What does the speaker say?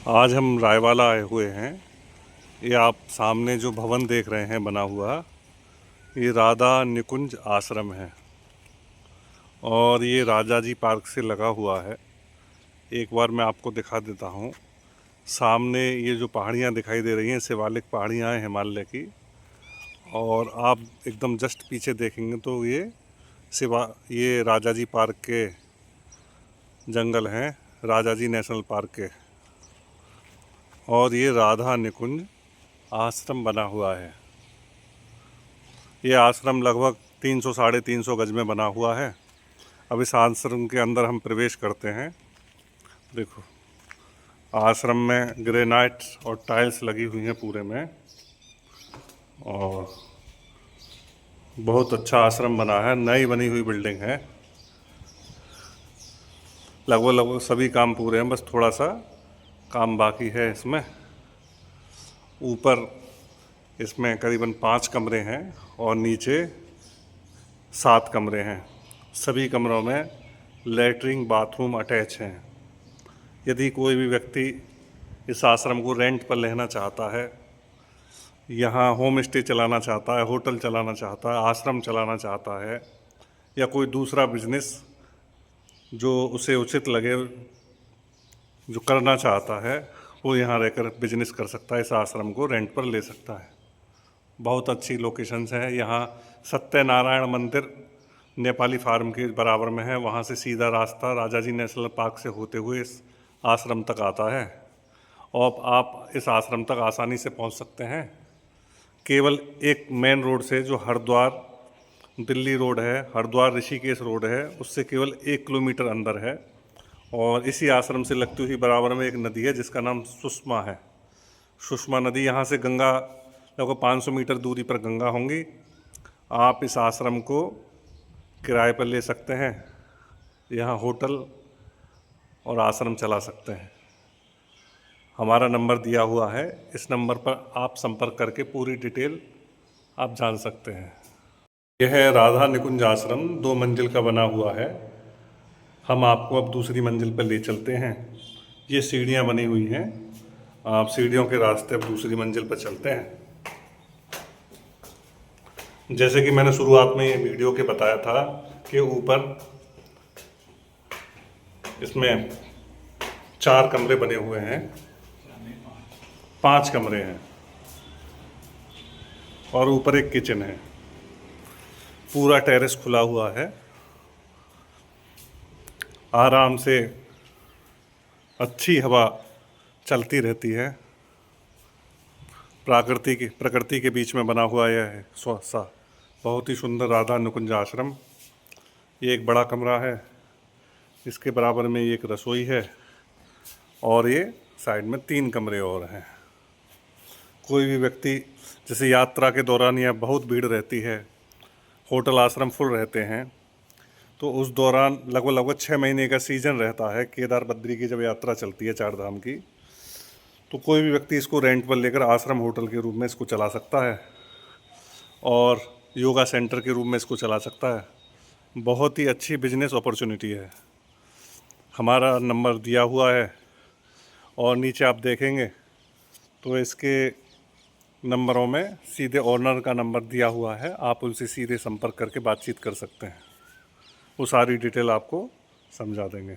आज हम रायवाला आए हुए हैं। ये आप सामने जो भवन देख रहे हैं बना हुआ, ये राधा निकुंज आश्रम है और ये राजा जी पार्क से लगा हुआ है। एक बार मैं आपको दिखा देता हूँ। सामने ये जो पहाड़ियाँ दिखाई दे रही हैं, शिवालिक पहाड़ियाँ हैं हिमालय की, और आप एकदम जस्ट पीछे देखेंगे तो ये राजा जी पार्क के जंगल हैं, राजा जी नेशनल पार्क के। और ये राधा निकुंज आश्रम बना हुआ है। ये आश्रम लगभग 300 साढ़े 300 गज में बना हुआ है। अब इस आश्रम के अंदर हम प्रवेश करते हैं। देखो, आश्रम में ग्रेनाइट और टाइल्स लगी हुई हैं पूरे में, और बहुत अच्छा आश्रम बना है। नई बनी हुई बिल्डिंग है। लगभग सभी काम पूरे हैं, बस थोड़ा सा काम बाकी है इसमें। ऊपर इसमें करीबन 5 कमरे हैं और नीचे 7 कमरे हैं। सभी कमरों में लैट्रिन बाथरूम अटैच हैं। यदि कोई भी व्यक्ति इस आश्रम को रेंट पर लेना चाहता है, यहाँ होम स्टे चलाना चाहता है, होटल चलाना चाहता है, आश्रम चलाना चाहता है, या कोई दूसरा बिजनेस जो उसे उचित लगे, जो करना चाहता है, वो यहाँ रहकर बिजनेस कर सकता है। इस आश्रम को रेंट पर ले सकता है। बहुत अच्छी लोकेशंस है यहाँ। सत्यनारायण मंदिर नेपाली फार्म के बराबर में है। वहाँ से सीधा रास्ता राजा जी नेशनल पार्क से होते हुए इस आश्रम तक आता है, और आप इस आश्रम तक आसानी से पहुँच सकते हैं। केवल एक मेन रोड से, जो हरिद्वार दिल्ली रोड है, हरिद्वार ऋषिकेश रोड है, उससे केवल 1 किलोमीटर अंदर है। और इसी आश्रम से लगती हुई बराबर में एक नदी है जिसका नाम सुषमा है। सुषमा नदी, यहाँ से गंगा लगभग 500 मीटर दूरी पर गंगा होंगी। आप इस आश्रम को किराए पर ले सकते हैं, यहाँ होटल और आश्रम चला सकते हैं। हमारा नंबर दिया हुआ है, इस नंबर पर आप संपर्क करके पूरी डिटेल आप जान सकते हैं। यह है राधा निकुंज आश्रम, 2 मंजिल का बना हुआ है। हम आपको अब दूसरी मंजिल पर ले चलते हैं। ये सीढ़ियाँ बनी हुई हैं, आप सीढ़ियों के रास्ते अब दूसरी मंजिल पर चलते हैं। जैसे कि मैंने शुरुआत में ये वीडियो के बताया था कि ऊपर इसमें 4 कमरे बने हुए हैं, 5 कमरे हैं, और ऊपर एक किचन है। पूरा टेरेस खुला हुआ है। आराम से अच्छी हवा चलती रहती है। प्रकृति के बीच में बना हुआ यह है बहुत ही सुंदर राधा निकुंज आश्रम। ये एक बड़ा कमरा है, इसके बराबर में एक रसोई है, और ये साइड में 3 कमरे और हैं। कोई भी व्यक्ति, जैसे यात्रा के दौरान या बहुत भीड़ रहती है, होटल आश्रम फुल रहते हैं, तो उस दौरान लगभग 6 महीने का सीज़न रहता है केदार बद्री की, जब यात्रा चलती है 4 धाम की, तो कोई भी व्यक्ति इसको रेंट पर लेकर आश्रम होटल के रूप में इसको चला सकता है, और योगा सेंटर के रूप में इसको चला सकता है। बहुत ही अच्छी बिजनेस अपॉर्चुनिटी है। हमारा नंबर दिया हुआ है, और नीचे आप देखेंगे तो इसके नंबरों में सीधे ओनर का नंबर दिया हुआ है। आप उनसे सीधे संपर्क करके बातचीत कर सकते हैं, वो सारी डिटेल आपको समझा देंगे।